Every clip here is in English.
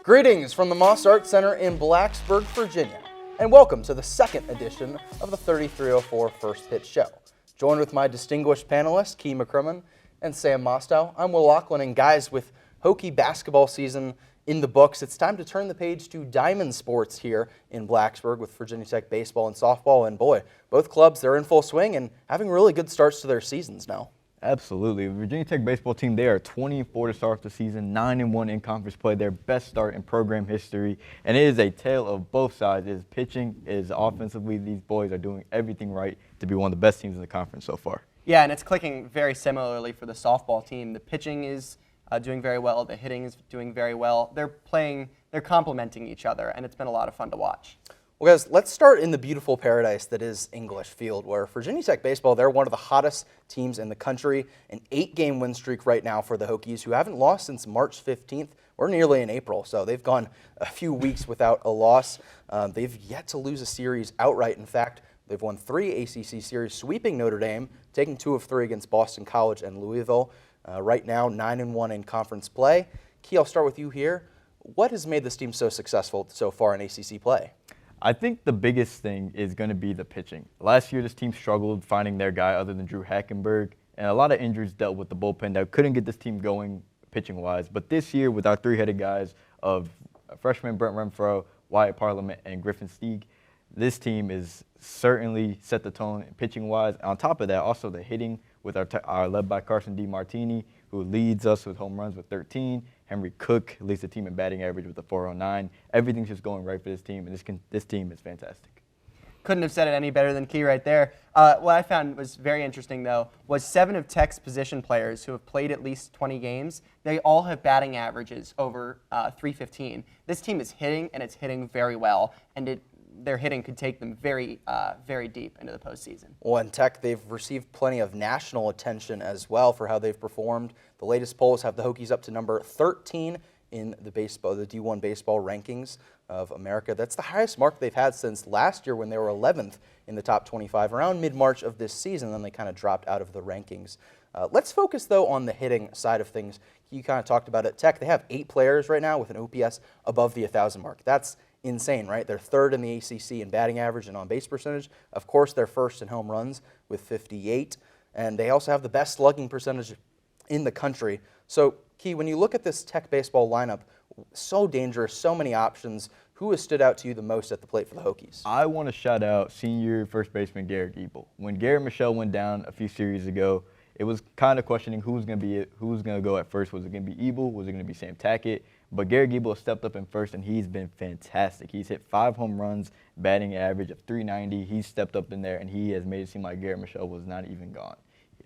Greetings from the Moss Art Center in Blacksburg, Virginia, and welcome to the second edition of the 3304 First Pitch Show. Joined with my distinguished panelists, Key McCrimmon and Sam Mostow, I'm Will Laughlin, and guys, with Hokie basketball season in the books, it's time to turn the page to Diamond Sports here in Blacksburg with Virginia Tech baseball and softball, and boy, both clubs, they're in full swing and having really good starts to their seasons now. Absolutely. The Virginia Tech baseball team, they are 20-4 to start off the season, 9-1 in conference play, their best start in program history. And it is a tale of both sides. It is pitching, it is offensively. These boys are doing everything right to be one of the best teams in the conference so far. Yeah, and it's clicking very similarly for the softball team. The pitching is doing very well. The hitting is doing very well. They're complementing each other, and it's been a lot of fun to watch. Well, guys, let's start in the beautiful paradise that is English Field, where Virginia Tech baseball, they're one of the hottest teams in the country. An 8-game win streak right now for the Hokies, who haven't lost since March 15th. We're nearly in April, so they've gone a few weeks without a loss. They've yet to lose a series outright. In fact, they've won 3 ACC series, sweeping Notre Dame, taking 2 of 3 against Boston College and Louisville. Right now, 9-1 in conference play. Key, I'll start with you here. What has made this team so successful so far in ACC play? I think the biggest thing is going to be the pitching. Last year, this team struggled finding their guy other than Drew Hackenberg, and a lot of injuries dealt with the bullpen that couldn't get this team going pitching-wise. But this year, with our 3-headed guys of freshman Brent Renfro, Wyatt Parliament, and Griffin Stieg, this team is certainly set the tone pitching-wise. On top of that, also the hitting with our led by Carson DiMartini, who leads us with home runs with 13. Henry Cook leads the team in batting average with a 409. Everything's just going right for this team, and this team is fantastic. Couldn't have said it any better than Key right there. What I found was very interesting, though, was 7 of Tech's position players who have played at least 20 games, they all have batting averages over 315. This team is hitting, and it's hitting very well, and their hitting could take them very, very deep into the postseason. Well, in Tech, they've received plenty of national attention as well for how they've performed. The latest polls have the Hokies up to number 13 in the D1 baseball rankings of America. That's the highest mark they've had since last year when they were 11th in the top 25, around mid-March of this season. Then they kind of dropped out of the rankings. Let's focus, though, on the hitting side of things. You kind of talked about it. Tech, they have 8 players right now with an OPS above the 1,000 mark. That's insane, right? They're 3rd in the ACC in batting average and on-base percentage. Of course, they're 1st in home runs with 58, and they also have the best slugging percentage in the country. So, Key, when you look at this Tech baseball lineup, so dangerous, so many options, who has stood out to you the most at the plate for the Hokies? I want to shout out senior first baseman Garrett Giebel. When Garrett Michelle went down a few series ago, it was kind of questioning who's going to go at first. Was it going to be Ebel? Was it going to be Sam Tackett? But Garrett Giebel has stepped up in first, and he's been fantastic. He's hit 5 home runs, batting average of 390. He's stepped up in there, and he has made it seem like Garrett Michelle was not even gone.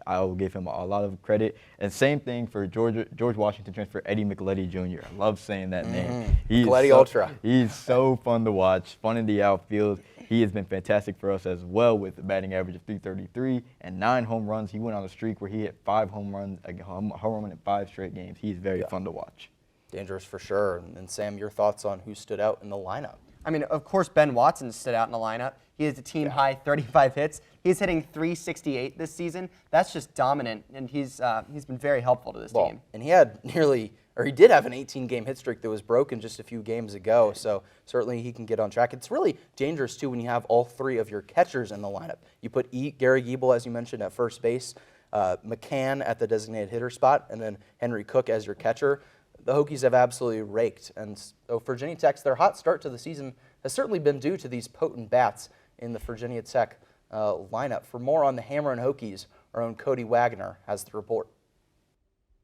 I will give him a lot of credit. And same thing for George Washington transfer Eddie McLetty Jr. I love saying that name. McLetty Ultra. He's so fun to watch, fun in the outfield. He has been fantastic for us as well with a batting average of 333 and 9 home runs. He went on a streak where he hit 5 home runs, a home run in 5 straight games. He's very fun to watch. Dangerous for sure. And Sam, your thoughts on who stood out in the lineup? I mean, of course, Ben Watson stood out in the lineup. He has a team-high 35 hits. He's hitting 368 this season. That's just dominant, and he's been very helpful to this team. And he did have an 18-game hit streak that was broken just a few games ago, so certainly he can get on track. It's really dangerous, too, when you have all 3 of your catchers in the lineup. You put Gary Giebel, as you mentioned, at first base, McCann at the designated hitter spot, and then Henry Cook as your catcher. The Hokies have absolutely raked, and so Virginia Tech's, their hot start to the season has certainly been due to these potent bats in the Virginia Tech lineup. For more on the Hammer and Hokies, our own Cody Wagner has the report.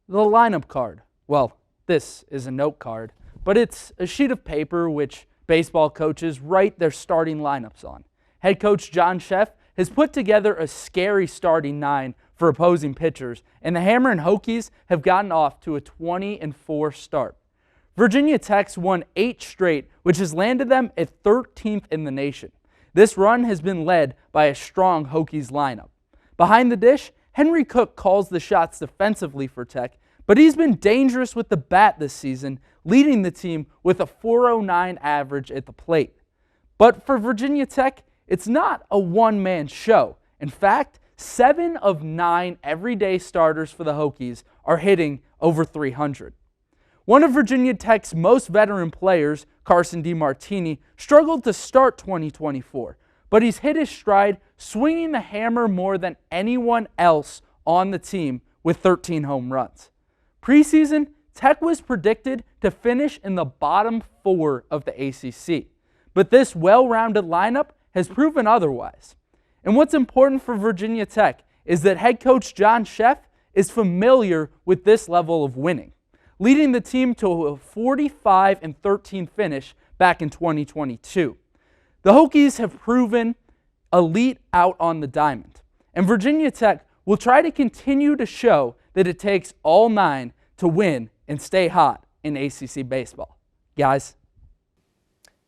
The lineup card. Well, this is a note card, but it's a sheet of paper which baseball coaches write their starting lineups on. Head coach John Sheff has put together a scary starting 9 for opposing pitchers, and the Hammer and Hokies have gotten off to a 20-4 start. Virginia Tech's won 8 straight, which has landed them at 13th in the nation. This run has been led by a strong Hokies lineup. Behind the dish, Henry Cook calls the shots defensively for Tech, but he's been dangerous with the bat this season, leading the team with a 409 average at the plate. But for Virginia Tech, it's not a one-man show. In fact, 7 of 9 everyday starters for the Hokies are hitting over 300. One of Virginia Tech's most veteran players, Carson DiMartini, struggled to start 2024, but he's hit his stride, swinging the hammer more than anyone else on the team with 13 home runs. Preseason, Tech was predicted to finish in the bottom 4 of the ACC, but this well-rounded lineup has proven otherwise. And what's important for Virginia Tech is that head coach John Szefc is familiar with this level of winning, leading the team to a 45-13 finish back in 2022. The Hokies have proven elite out on the diamond, and Virginia Tech will try to continue to show that it takes all 9 to win and stay hot in ACC baseball. Guys.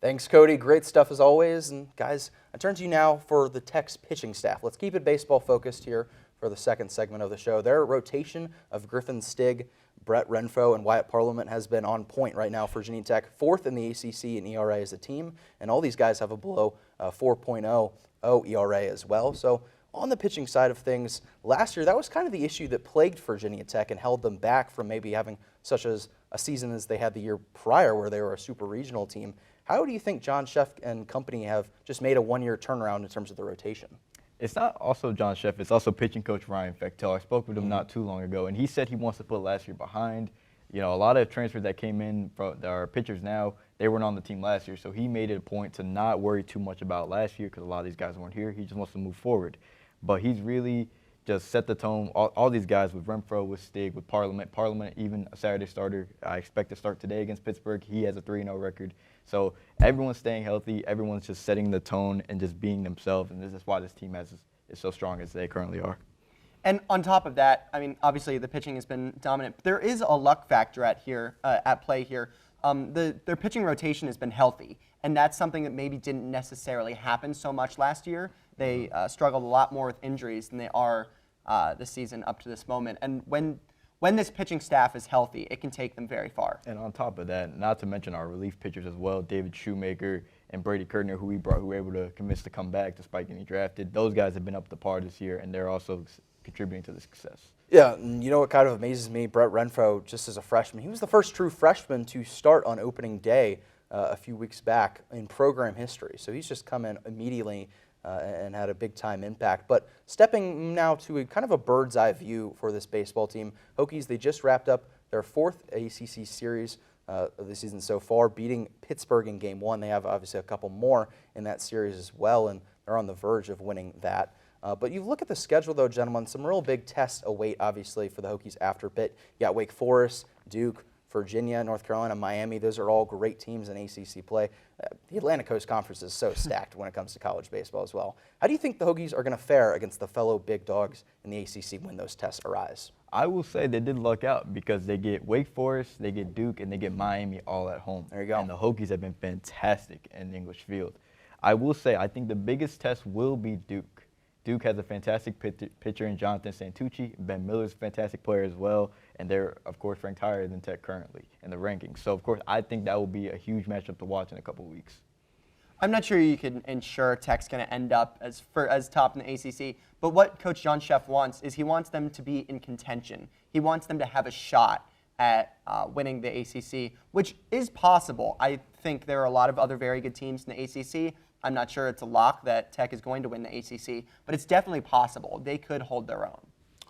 Thanks, Cody. Great stuff as always. And guys, I turn to you now for the Tech's pitching staff. Let's keep it baseball focused here for the second segment of the show. Their rotation of Griffin Stig, Brett Renfro, and Wyatt Parliament has been on point right now for Virginia Tech, 4th in the ACC in ERA as a team, and all these guys have a below 4.00 ERA as well. So on the pitching side of things, last year that was kind of the issue that plagued Virginia Tech and held them back from maybe having such as a season as they had the year prior where they were a super regional team. How do you think John Szefc and company have just made a one-year turnaround in terms of the rotation? It's not also John Szefc, it's also pitching coach Ryan Fechtel. I spoke with him not too long ago, and he said he wants to put last year behind. You know, a lot of transfers that came in from our pitchers now, they weren't on the team last year, so he made it a point to not worry too much about last year because a lot of these guys weren't here. He just wants to move forward. But he's really just set the tone. All these guys with Renfro, with Stig, with Parliament, even a Saturday starter. I expect to start today against Pittsburgh. He has a 3-0 record. So everyone's staying healthy. Everyone's just setting the tone and just being themselves. And this is why this team is so strong as they currently are. And on top of that, I mean, obviously the pitching has been dominant. There is a luck factor at play here. Their pitching rotation has been healthy, and that's something that maybe didn't necessarily happen so much last year. They struggled a lot more with injuries than they are this season up to this moment. And when this pitching staff is healthy, it can take them very far. And on top of that, not to mention our relief pitchers as well, David Shoemaker and Brady Kertner, who we were able to convince to come back despite getting drafted. Those guys have been up to par this year, and they're also contributing to the success. Yeah, and you know what kind of amazes me? Brett Renfro, just as a freshman, he was the first true freshman to start on opening day a few weeks back in program history. So he's just come in immediately and had a big-time impact. But stepping now to a kind of a bird's-eye view for this baseball team, Hokies, they just wrapped up their 4th ACC series of the season so far, beating Pittsburgh in Game 1. They have obviously a couple more in that series as well, and they're on the verge of winning that. But you look at the schedule, though, gentlemen, some real big tests await, obviously, for the Hokies after Pitt. You got Wake Forest, Duke, Virginia, North Carolina, Miami. Those are all great teams in ACC play. The Atlantic Coast Conference is so stacked when it comes to college baseball as well. How do you think the Hokies are going to fare against the fellow big dogs in the ACC when those tests arise? I will say they did luck out because they get Wake Forest, they get Duke, and they get Miami all at home. There you go. And the Hokies have been fantastic in the English field. I will say I think the biggest test will be Duke. Duke has a fantastic pitcher in Jonathan Santucci. Ben Miller's a fantastic player as well, and they're, of course, ranked higher than Tech currently in the rankings. So, of course, I think that will be a huge matchup to watch in a couple of weeks. I'm not sure you can ensure Tech's going to end up as top in the ACC, but what Coach John Szefc wants is he wants them to be in contention. He wants them to have a shot at winning the ACC, which is possible. I think there are a lot of other very good teams in the ACC. I'm not sure it's a lock that Tech is going to win the ACC, but it's definitely possible. They could hold their own.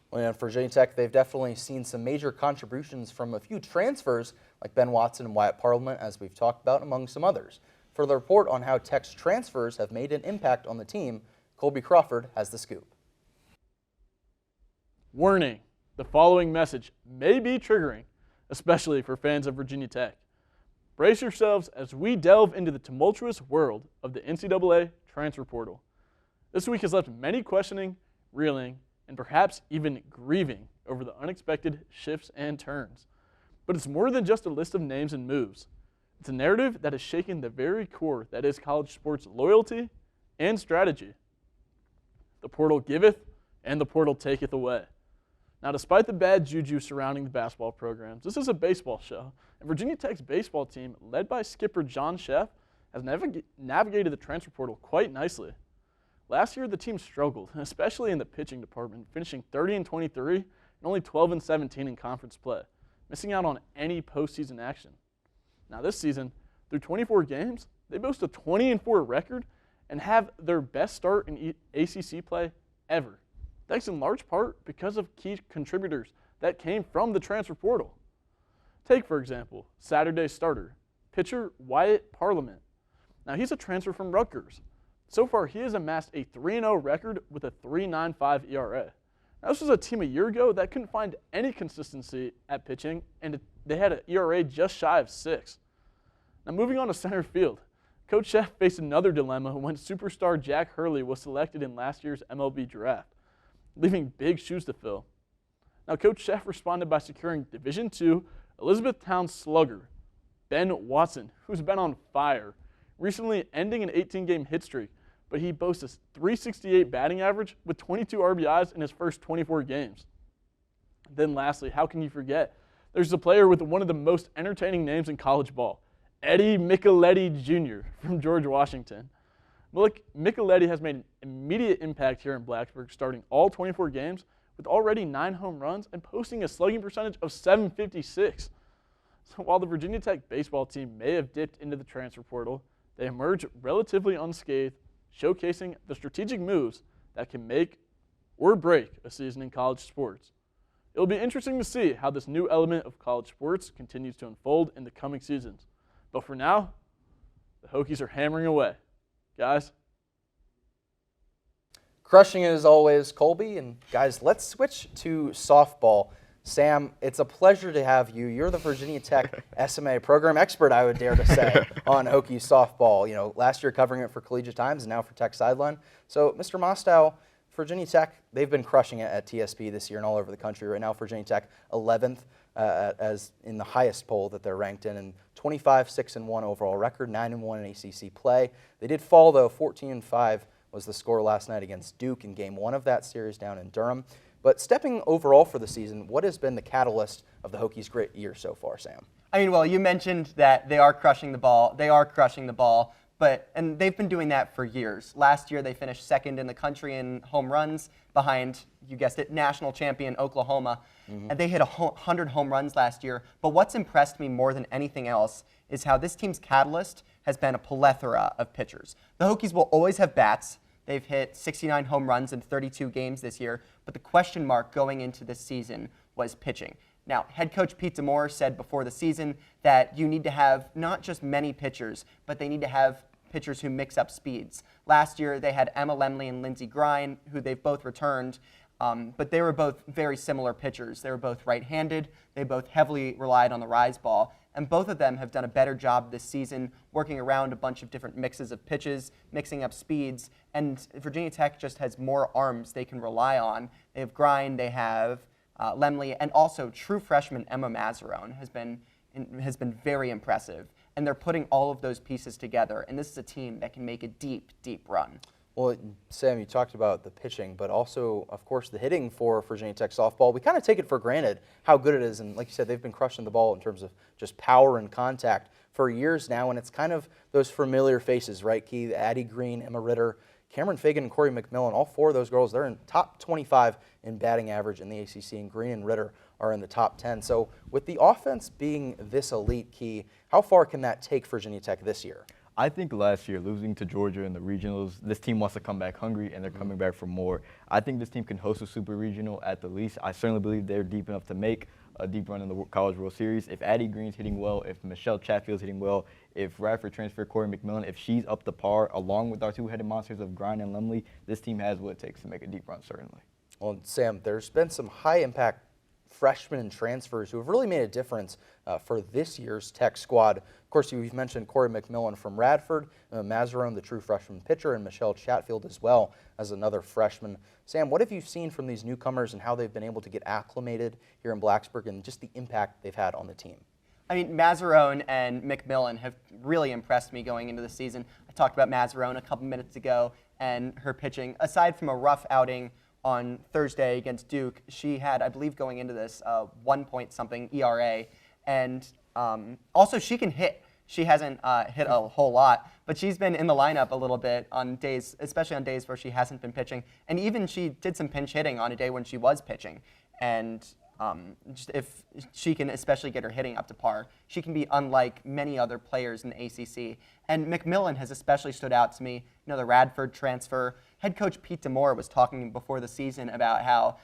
Well, yeah, for Virginia Tech, they've definitely seen some major contributions from a few transfers like Ben Watson and Wyatt Parliament, as we've talked about, among some others. For the report on how Tech's transfers have made an impact on the team, Colby Crawford has the scoop. Warning, the following message may be triggering, especially for fans of Virginia Tech. Brace yourselves as we delve into the tumultuous world of the NCAA transfer portal. This week has left many questioning, reeling, and perhaps even grieving over the unexpected shifts and turns. But it's more than just a list of names and moves. It's a narrative that has shaken the very core that is college sports loyalty and strategy. The portal giveth, and the portal taketh away. Now, despite the bad juju surrounding the basketball programs, this is a baseball show, and Virginia Tech's baseball team, led by skipper John Szefc, has navigated the transfer portal quite nicely. Last year, the team struggled, especially in the pitching department, finishing 30-23 and only 12-17 in conference play. missing out on any postseason action. Now this season, through 24 games, they boast a 20-4 record and have their best start in ACC play ever, thanks in large part because of key contributors that came from the transfer portal. Take, for example, Saturday's starter, pitcher Wyatt Parliament. Now he's a transfer from Rutgers. So far, he has amassed a 3-0 record with a 3.95 ERA. Now, this was a team a year ago that couldn't find any consistency at pitching, and they had an ERA just shy of 6. Now, moving on to center field, Coach Szefc faced another dilemma when superstar Jack Hurley was selected in last year's MLB draft, leaving big shoes to fill. Now, Coach Szefc responded by securing Division II Elizabethtown slugger Ben Watson, who's been on fire, recently ending an 18-game hit streak, but he boasts a .368 batting average with 22 RBIs in his first 24 games. Then lastly, how can you forget? There's a player with one of the most entertaining names in college ball, Eddie Micheletti Jr. from George Washington. Micheletti has made an immediate impact here in Blacksburg, starting all 24 games with already 9 home runs and posting a slugging percentage of .756. So while the Virginia Tech baseball team may have dipped into the transfer portal, they emerge relatively unscathed, showcasing the strategic moves that can make or break a season in college sports. It'll be interesting to see how this new element of college sports continues to unfold in the coming seasons. But for now, the Hokies are hammering away. Guys? Crushing it as always, Colby. And guys, let's switch to softball. Sam, it's a pleasure to have you. You're the Virginia Tech SMA program expert, I would dare to say, on Hokie softball. You know, last year covering it for Collegiate Times and now for Tech Sideline. So, Mr. Mostow, Virginia Tech, they've been crushing it at TSP this year and all over the country. Right now, Virginia Tech 11th as in the highest poll that they're ranked in, and 25-6-1 overall record, 9-1 in ACC play. They did fall though. 14-5 was the score last night against Duke in Game 1 of that series down in Durham. But stepping overall for the season, what has been the catalyst of the Hokies' great year so far, Sam? I mean, well, you mentioned that they are crushing the ball. They are crushing the ball, and they've been doing that for years. Last year, they finished second in the country in home runs behind, you guessed it, national champion Oklahoma. And they hit 100 home runs last year. But what's impressed me more than anything else is how this team's catalyst has been a plethora of pitchers. The Hokies will always have bats. They've hit 69 home runs in 32 games this year, but the question mark going into this season was pitching. Now, head coach Pete Demore said before the season that you need to have not just many pitchers, but they need to have pitchers who mix up speeds. Last year, they had Emma Lemley and Lindsey Grine, who they've both returned, but they were both very similar pitchers. They were both right-handed. They both heavily relied on the rise ball. And both of them have done a better job this season working around a bunch of different mixes of pitches, mixing up speeds. And Virginia Tech just has more arms they can rely on. They have Grine, they have Lemley, and also true freshman Emma Mazzarone has been very impressive. And they're putting all of those pieces together. And this is a team that can make a deep, deep run. Well, Sam, you talked about the pitching, but also, of course, the hitting for Virginia Tech softball. We kind of take it for granted how good it is, and like you said, they've been crushing the ball in terms of just power and contact for years now, and it's kind of those familiar faces, right? Key, Addie Green, Emma Ritter, Cameron Fagan, and Corey McMillan, all 4 of those girls, they're in top 25 in batting average in the ACC, and Green and Ritter are in the top 10. So with the offense being this elite, Key, how far can that take Virginia Tech this year? I think last year, losing to Georgia in the regionals, this team wants to come back hungry, and they're coming back for more. I think this team can host a super regional at the least. I certainly believe they're deep enough to make a deep run in the College World Series. If Addie Green's hitting well, if Michelle Chatfield's hitting well, if Radford transfer Corey McMillan, if she's up to par, along with our two-headed monsters of Grine and Lemley, this team has what it takes to make a deep run, certainly. Well, Sam, there's been some high-impact freshmen and transfers who have really made a difference for this year's Tech squad. Of course, you've mentioned Corey McMillan from Radford, Mazzarone, the true freshman pitcher, and Michelle Chatfield as well as another freshman. Sam, what have you seen from these newcomers and how they've been able to get acclimated here in Blacksburg and just the impact they've had on the team? I mean, Mazzarone and McMillan have really impressed me going into the season. I talked about Mazzarone a couple minutes ago and her pitching. Aside from a rough outing on Thursday against Duke, she had, I believe going into this, 1-point-something ERA. And also she can hit. She hasn't hit a whole lot, but she's been in the lineup a little bit on days, especially on days where she hasn't been pitching. And even she did some pinch hitting on a day when she was pitching. And just if she can especially get her hitting up to par, she can be unlike many other players in the ACC. And McMillan has especially stood out to me. You know, the Radford transfer. Head coach Pete Demore was talking before the season about how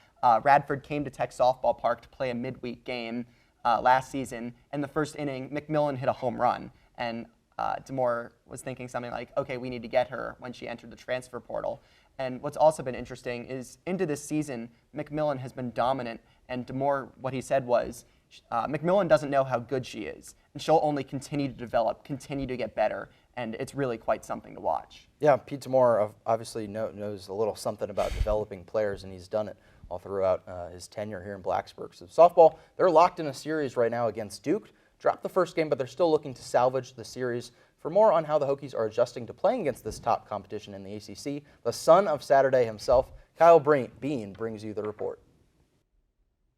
Radford came to Tech Softball Park to play a midweek game last season. And the first inning, McMillan hit a home run. And Demore was thinking something like, okay, we need to get her when she entered the transfer portal. And what's also been interesting is into this season, McMillan has been dominant. And Demore, what he said was, McMillan doesn't know how good she is. And she'll only continue to develop, continue to get better. And it's really quite something to watch. Yeah, Pete Demore obviously knows a little something about developing players, and he's done it all throughout his tenure here in Blacksburg. So softball, they're locked in a series right now against Duke. Dropped the first game, but they're still looking to salvage the series. For more on how the Hokies are adjusting to playing against this top competition in the ACC, the son of Saturday himself, Kyle Bean, brings you the report.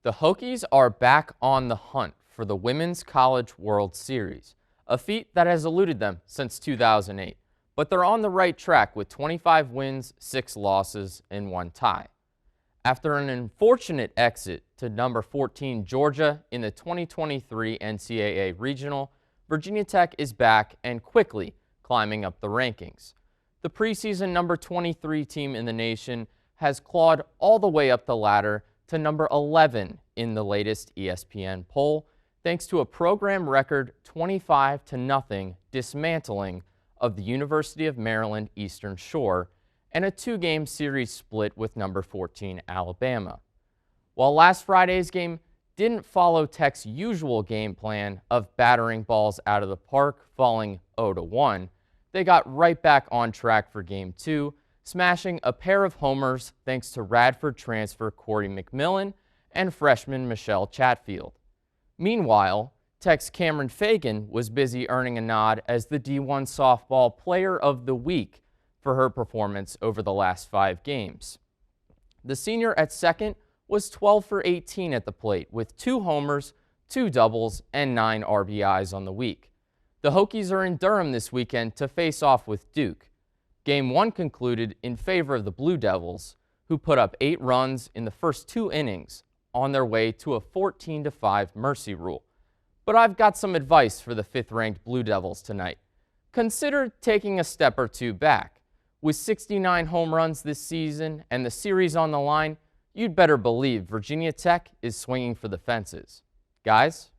The Hokies are back on the hunt for the Women's College World Series, a feat that has eluded them since 2008. But they're on the right track with 25 wins, 6 losses, and 1 tie. After an unfortunate exit to number 14 Georgia in the 2023 NCAA Regional, Virginia Tech is back and quickly climbing up the rankings. The preseason number 23 team in the nation has clawed all the way up the ladder to number 11 in the latest ESPN poll, thanks to a program record 25-0 dismantling of the University of Maryland Eastern Shore and a 2-game series split with number 14 Alabama. While last Friday's game didn't follow Tech's usual game plan of battering balls out of the park, falling 0-1, they got right back on track for Game 2, smashing a pair of homers thanks to Radford transfer Corey McMillan and freshman Michelle Chatfield. Meanwhile, Tech's Cameron Fagan was busy earning a nod as the D1 Softball Player of the Week for her performance over the last 5 games. The senior at second was 12 for 18 at the plate with 2 homers, 2 doubles, and 9 RBIs on the week. The Hokies are in Durham this weekend to face off with Duke. Game 1 concluded in favor of the Blue Devils, who put up 8 runs in the first 2 innings on their way to a 14-5 mercy rule. But I've got some advice for the 5th-ranked Blue Devils tonight. Consider taking a step or 2 back. With 69 home runs this season and the series on the line, you'd better believe Virginia Tech is swinging for the fences. Guys?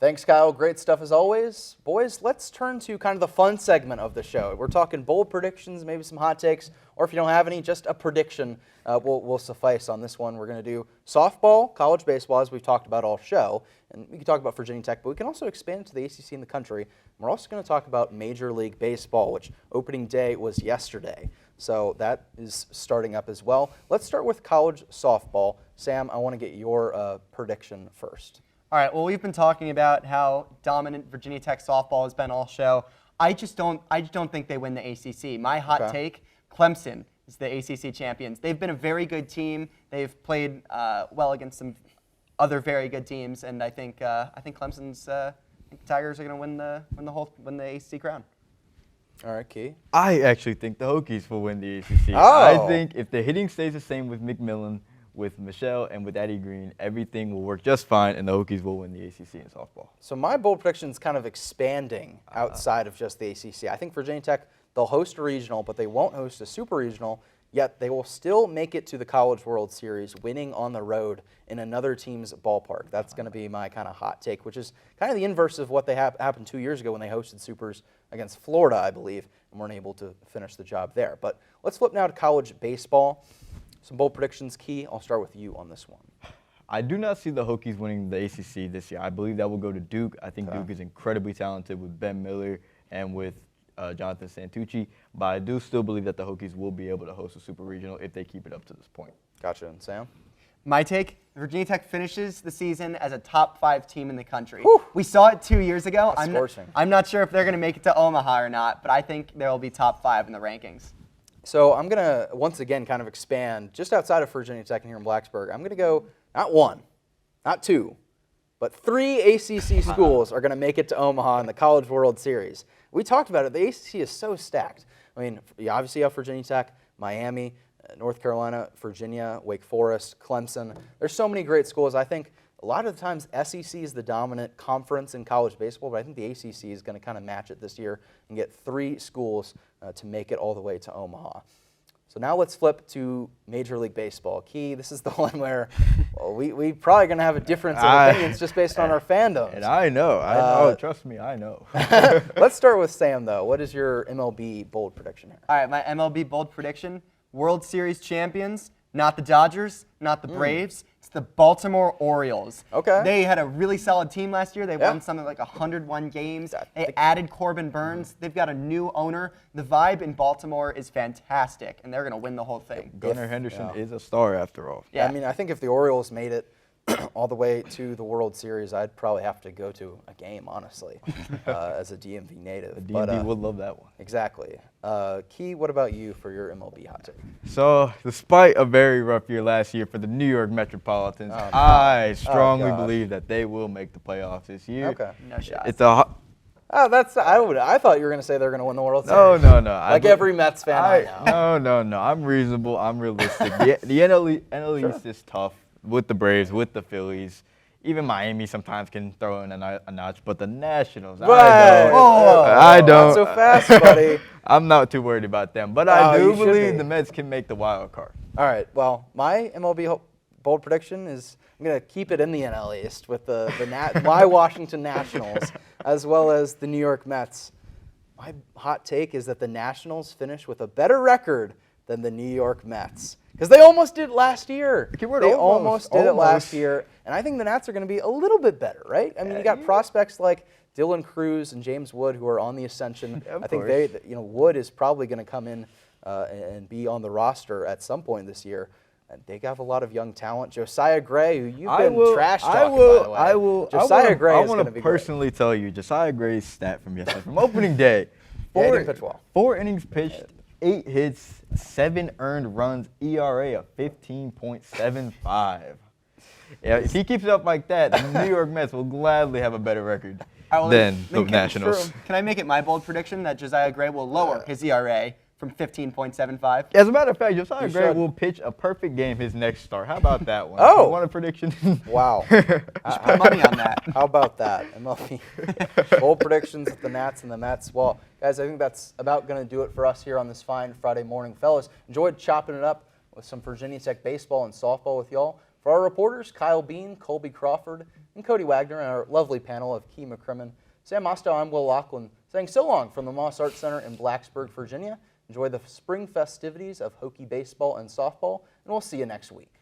Thanks, Kyle. Great stuff as always. Boys, let's turn to kind of the fun segment of the show. We're talking bold predictions, maybe some hot takes, or if you don't have any, just a prediction will suffice on this one. We're going to do softball, college baseball, as we've talked about all show, and we can talk about Virginia Tech, but we can also expand to the ACC in the country. We're also going to talk about Major League Baseball, which opening day was yesterday. So that is starting up as well. Let's start with college softball. Sam, I want to get your prediction first. All right, well, we've been talking about how dominant Virginia Tech softball has been all show. I just don't think they win the ACC. My hot take, Clemson is the ACC champions. They've been a very good team. They've played well against some other very good teams, and I think Clemson's the Tigers are going to win the ACC crown. All right, Key. I actually think the Hokies will win the ACC. Oh. I think if the hitting stays the same with McMillan, with Michelle, and with Addie Green, everything will work just fine, and the Hokies will win the ACC in softball. So my bold prediction is kind of expanding outside of just the ACC. I think Virginia Tech, they'll host a regional, but they won't host a super regional, yet they will still make it to the College World Series, winning on the road in another team's ballpark. That's going to be my kind of hot take, which is kind of the inverse of what happened 2 years ago when they hosted supers against Florida, I believe, and weren't able to finish the job there. But let's flip now to college baseball. Some bold predictions. Key, I'll start with you on this one. I do not see the Hokies winning the ACC this year. I believe that will go to Duke. I think Duke is incredibly talented with Ben Miller and with Jonathan Santucci, but I do still believe that the Hokies will be able to host a super regional if they keep it up to this point. Gotcha. And Sam? My take, Virginia Tech finishes the season as a top 5 team in the country. Whew. We saw it 2 years ago. Scorching. I'm not sure if they're going to make it to Omaha or not, but I think they'll be top 5 in the rankings. So I'm going to, once again, kind of expand just outside of Virginia Tech and here in Blacksburg. I'm going to go not 1, not 2, but 3 ACC schools are going to make it to Omaha in the College World Series. We talked about it. The ACC is so stacked. I mean, you obviously have Virginia Tech, Miami, North Carolina, Virginia, Wake Forest, Clemson. There's so many great schools. I think a lot of the times SEC is the dominant conference in college baseball, but I think the ACC is going to kind of match it this year and get 3 schools to make it all the way to Omaha. So now let's flip to Major League Baseball. Key, this is the one where we probably going to have a difference of opinions just based on our fandoms. And I know. Trust me, I know. Let's start with Sam, though. What is your MLB bold prediction here? All right, my MLB bold prediction: World Series champions, not the Dodgers, not the Braves. It's the Baltimore Orioles. Okay. They had a really solid team last year. They Yeah. won something like 101 games. They added Corbin Burns. They've got a new owner. The vibe in Baltimore is fantastic, and they're going to win the whole thing. Gunnar Henderson is a star after all. Yeah. I mean, I think if the Orioles made it all the way to the World Series, I'd probably have to go to a game, honestly, as a DMV native. DMV would love that one. Exactly. Key, what about you for your MLB hot take? So, despite a very rough year last year for the New York Metropolitans, I strongly God. believe that they will make the playoffs this year. Okay. No shot. It's a Oh, I thought you were going to say they're going to win the World no, Series. no, no. Like every Mets fan I know. No. I'm reasonable. I'm realistic. The NL East is tough with the Braves, with the Phillies. Even Miami sometimes can throw in a notch, but the Nationals, I don't. Not so fast, buddy. I'm not too worried about them, but Oh, I do you should believe be. the Mets can make the wild card. All right. Well, my MLB bold prediction is I'm going to keep it in the NL East with my Washington Nationals as well as the New York Mets. My hot take is that the Nationals finish with a better record than the New York Mets because they almost did it last year. Keyword They almost, almost did it last almost. year, and I think the Nats are going to be a little bit better, right? I mean, you got prospects like Dylan Cruz and James Wood who are on the ascension. Of I think course. Wood is probably going to come in and be on the roster at some point this year. And they have a lot of young talent. Josiah Gray, who you've been trash talking, by the way. I will. Josiah Gray is I going want to to be great. personally tell you Josiah Gray's stat from yesterday, from opening day. Yeah, he didn't pitch well. 4 innings pitched, 8 hits, 7 earned runs, ERA of 15.75. Yeah, if he keeps it up like that, the New York Mets will gladly have a better record All right, well, than the then Nationals. Can I make it my bold prediction that Josiah Gray will lower his ERA from 15.75? As a matter of fact, Josiah You Gray should. will pitch a perfect game his next start. How about that one? Oh. You want a prediction? Wow. Put money on that. How about that? MLB bold predictions with the Nats and the Mets. Well, guys, I think that's about going to do it for us here on this fine Friday morning. Fellas, enjoyed chopping it up with some Virginia Tech baseball and softball with y'all. For our reporters, Kyle Bean, Colby Crawford, and Cody Wagner, and our lovely panel of Key McCrimmon, Sam Mostow, I'm Will Laughlin, saying so long from the Moss Art Center in Blacksburg, Virginia. Enjoy the spring festivities of Hokie baseball and softball, and we'll see you next week.